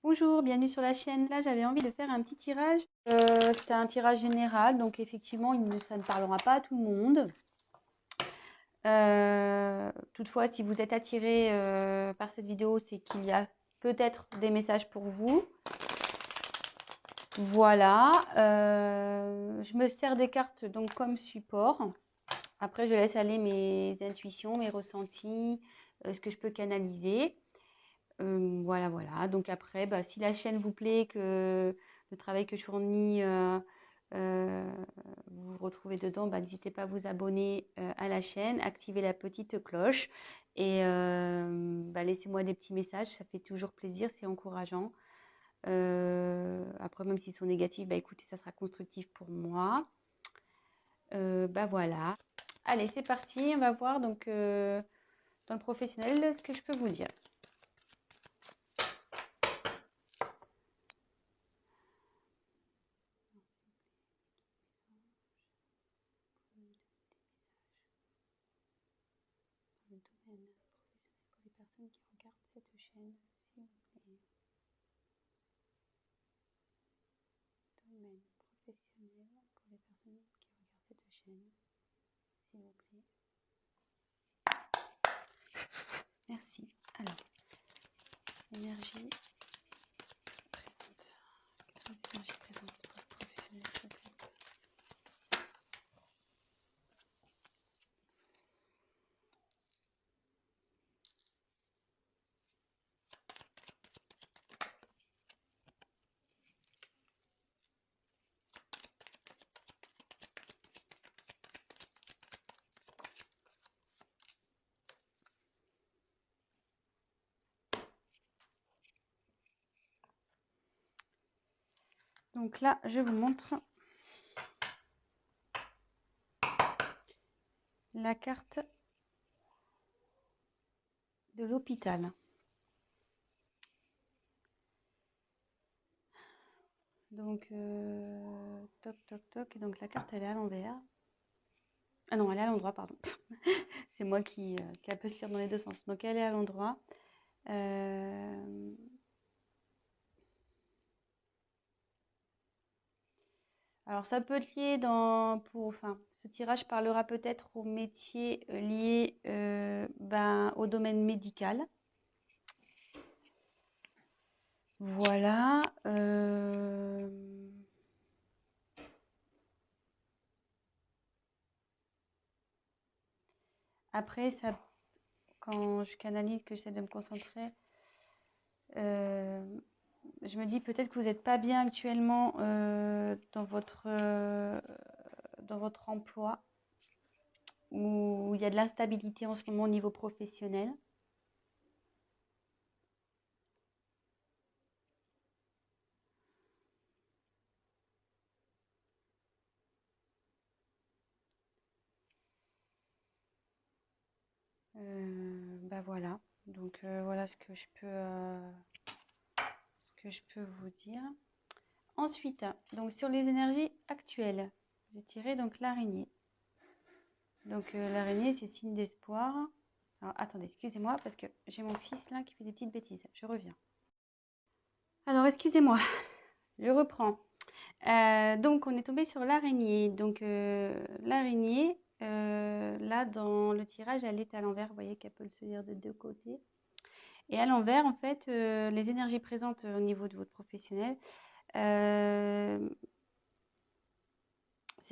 Bonjour, bienvenue sur la chaîne. Là, j'avais envie de faire un petit tirage. C'était un tirage général, donc effectivement, ça ne parlera pas à tout le monde. Toutefois, si vous êtes attiré par cette vidéo, c'est qu'il y a peut-être des messages pour vous. Voilà. Je me sers des cartes donc comme support. Après, je laisse aller mes intuitions, mes ressentis, ce que je peux canaliser. Voilà, voilà. Donc après, si la chaîne vous plaît, que le travail que je fournis, vous vous retrouvez dedans, n'hésitez pas à vous abonner à la chaîne, activer la petite cloche et laissez-moi des petits messages, ça fait toujours plaisir, c'est encourageant. Après, même s'ils sont négatifs, écoutez, ça sera constructif pour moi. Voilà. Allez, c'est parti, on va voir donc dans le professionnel ce que je peux vous dire. Le domaine professionnel pour les personnes qui regardent cette chaîne, s'il vous plaît. Domaine professionnel pour les personnes qui regardent cette chaîne, s'il vous plaît. Merci. Alors, énergie présente. Quelles sont les énergies présentes pour le professionnel, s'il vous plaît? Donc là, je vous montre la carte de l'hôpital. Donc, toc, toc, toc. Et donc, la carte, elle est à l'envers. Ah non, elle est à l'endroit, pardon. C'est moi qui peut se lire dans les deux sens. Donc, elle est à l'endroit. Alors, ça peut être lié ce tirage parlera peut-être aux métiers liés au domaine médical. Voilà. Après, quand je canalise, que j'essaie de me concentrer, je me dis peut-être que vous n'êtes pas bien actuellement dans votre emploi, où il y a de l'instabilité en ce moment au niveau professionnel. Voilà. Donc voilà ce que je peux vous dire. Ensuite, donc sur les énergies actuelles, j'ai tiré donc l'araignée. Donc l'araignée, c'est signe d'espoir. Alors attendez, excusez-moi parce que j'ai mon fils là qui fait des petites bêtises. Je reviens. Alors excusez-moi, je reprends. Donc on est tombé sur l'araignée. Donc l'araignée, là dans le tirage, elle est à l'envers. Vous voyez qu'elle peut se lire de deux côtés. Et à l'envers, en fait, les énergies présentes au niveau de votre professionnel, c'est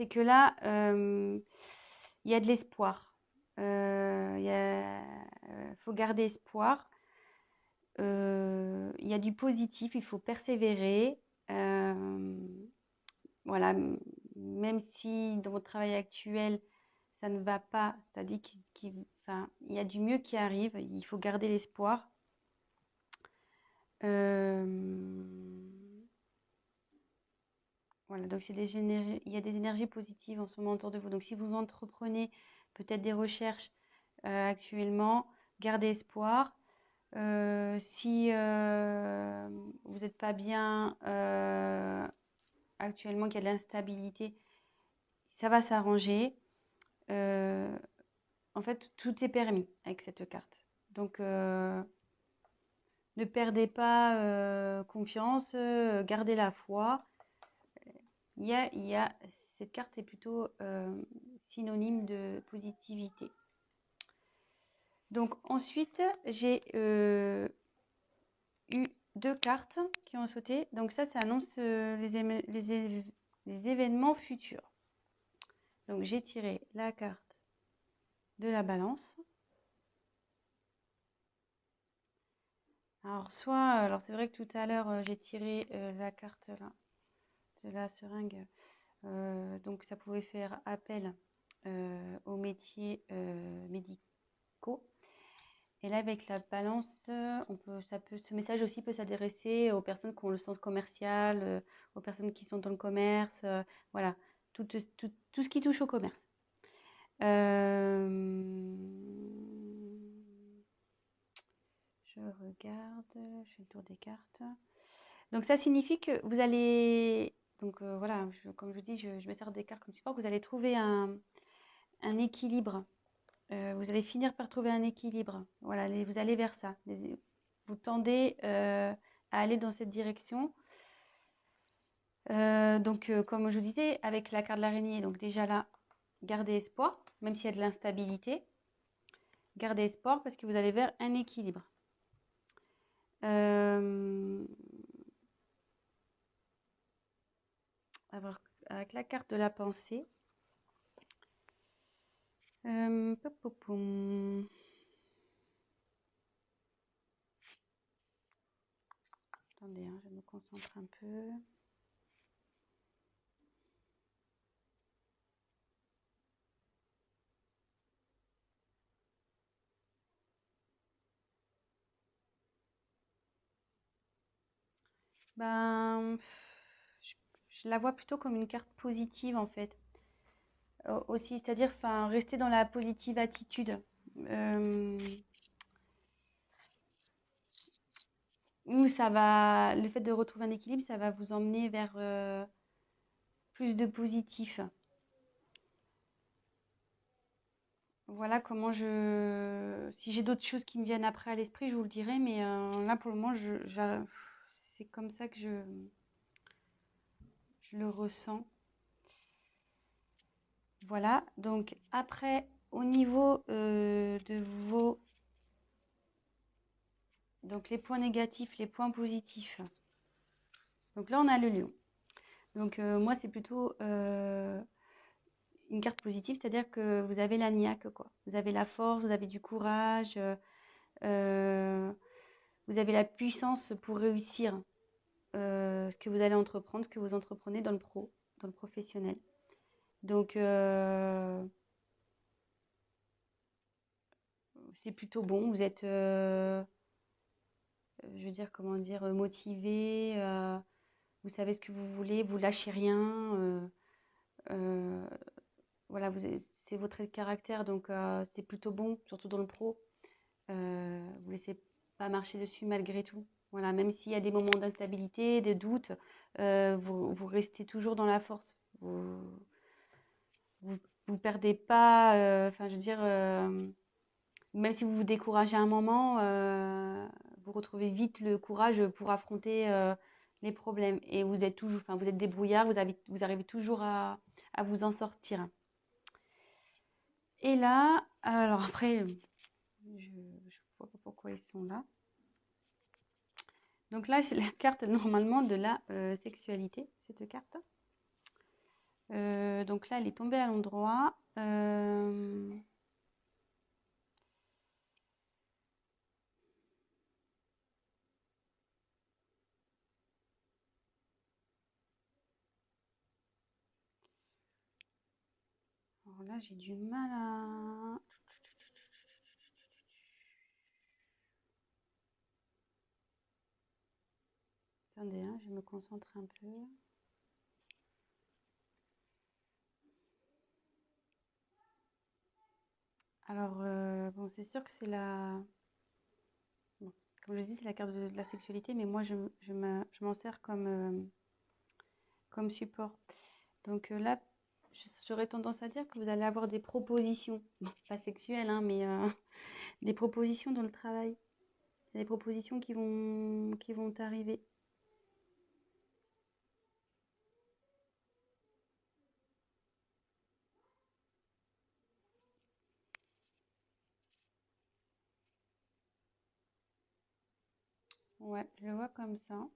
que là, il y a de l'espoir. Il faut garder espoir. Il y a du positif, il faut persévérer. Voilà, même si dans votre travail actuel, ça ne va pas, ça dit il y a du mieux qui arrive, il faut garder l'espoir. Voilà, donc il y a des énergies positives en ce moment autour de vous. Donc si vous entreprenez peut-être des recherches actuellement, gardez espoir. Si vous n'êtes pas bien actuellement, qu'il y a de l'instabilité, ça va s'arranger. En fait, tout est permis avec cette carte. Donc, ne ne perdez pas confiance, gardez la foi. Cette carte est plutôt synonyme de positivité. Donc ensuite, j'ai eu 2 cartes qui ont sauté. Donc ça annonce les événements futurs. Donc j'ai tiré la carte de la balance. Alors c'est vrai que tout à l'heure j'ai tiré la carte là, de la seringue. Donc ça pouvait faire appel aux métiers médicaux. Et là, avec la balance, ce message aussi peut s'adresser aux personnes qui ont le sens commercial, aux personnes qui sont dans le commerce, voilà, tout ce qui touche au commerce. Je regarde, je fais le tour des cartes. Donc ça signifie que vous allez, donc voilà, comme je vous dis, je me sers des cartes comme support, vous allez trouver un équilibre. Vous allez finir par trouver un équilibre. Voilà, vous allez vers ça. Vous tendez à aller dans cette direction. Donc, comme je vous disais, avec la carte de l'araignée, donc déjà là, gardez espoir, même s'il y a de l'instabilité. Gardez espoir parce que vous allez vers un équilibre. Avec la carte de la pensée. Attendez, hein, je me concentre un peu. Ben, je la vois plutôt comme une carte positive en fait. Aussi, c'est-à-dire rester dans la positive attitude. Où le fait de retrouver un équilibre, ça va vous emmener vers plus de positif. Voilà comment si j'ai d'autres choses qui me viennent après à l'esprit, je vous le dirai, mais là pour le moment, c'est comme ça que je le ressens. Voilà, donc après, au niveau de vos... Donc les points négatifs, les points positifs. Donc là, on a le lion. Donc moi, c'est plutôt une carte positive, c'est-à-dire que vous avez la niaque, quoi. Vous avez la force, vous avez du courage, vous avez la puissance pour réussir ce que vous allez entreprendre, ce que vous entreprenez dans le professionnel. Donc, c'est plutôt bon. Vous êtes, je veux dire, comment dire, motivé. Vous savez ce que vous voulez. Vous lâchez rien. Voilà, c'est votre trait de caractère, donc c'est plutôt bon, surtout dans le pro. Vous laissez pas marcher dessus malgré tout. Voilà, même s'il y a des moments d'instabilité, de doute, vous restez toujours dans la force. Vous perdez pas. Je veux dire, même si vous vous découragez un moment, vous retrouvez vite le courage pour affronter les problèmes. Et vous êtes toujours, vous êtes débrouillard, vous arrivez toujours à vous en sortir. Et là, alors après, je vois pas pourquoi ils sont là. Donc là, c'est la carte normalement de la sexualité, cette carte. Donc là, elle est tombée à l'endroit. Alors là, j'ai du mal à... Attendez, hein, je me concentre un peu. Alors, bon, c'est sûr que c'est la... Bon, comme je dis, c'est la carte de la sexualité, mais moi, je m'en sers comme support. Donc là, j'aurais tendance à dire que vous allez avoir des propositions, bon, pas sexuelles, hein, mais des propositions dans le travail. Il y a des propositions qui vont t'arriver. Ouais, je le vois comme ça.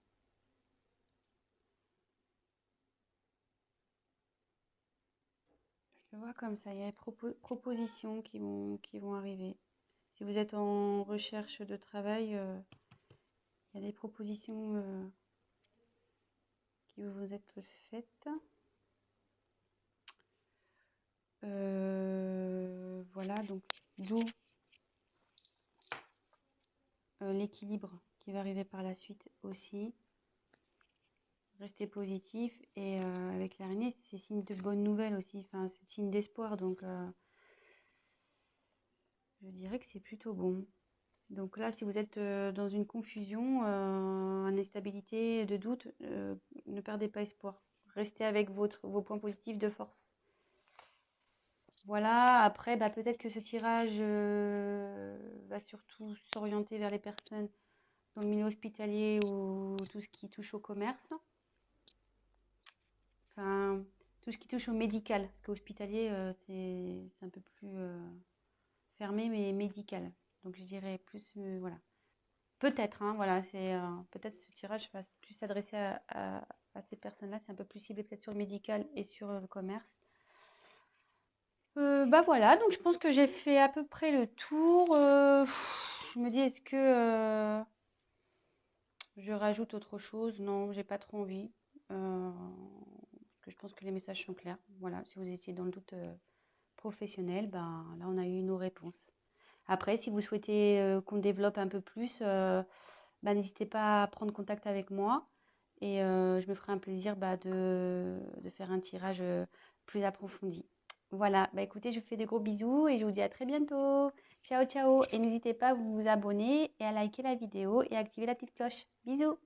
Je le vois comme ça. Il y a des propositions qui vont arriver. Si vous êtes en recherche de travail, il y a des propositions qui vont vous être faites. Voilà, donc d'où l'équilibre qui va arriver par la suite aussi. Restez positif et avec l'araignée, c'est signe de bonnes nouvelles aussi. Enfin, c'est signe d'espoir, donc je dirais que c'est plutôt bon. Donc là, si vous êtes dans une confusion, une instabilité, de doute, ne perdez pas espoir. Restez avec vos points positifs de force. Voilà, après, bah, peut-être que ce tirage va surtout s'orienter vers les personnes dans le milieu hospitalier ou tout ce qui touche au commerce. Enfin, tout ce qui touche au médical. Parce qu'hospitalier, c'est un peu plus fermé, mais médical. Donc je dirais plus, voilà. Peut-être, hein, voilà, peut-être ce tirage va plus s'adresser à ces personnes-là. C'est un peu plus ciblé peut-être sur le médical et sur le commerce. Bah voilà, donc je pense que j'ai fait à peu près le tour. Je me dis, est-ce que je rajoute autre chose? Non, j'ai pas trop envie. Parce que je pense que les messages sont clairs. Voilà, si vous étiez dans le doute professionnel, ben là on a eu nos réponses. Après, si vous souhaitez qu'on développe un peu plus, bah, n'hésitez pas à prendre contact avec moi et je me ferai un plaisir bah, de faire un tirage plus approfondi. Voilà, bah écoutez, je vous fais des gros bisous et je vous dis à très bientôt. Ciao, ciao. Et n'hésitez pas à vous abonner et à liker la vidéo et à activer la petite cloche. Bisous.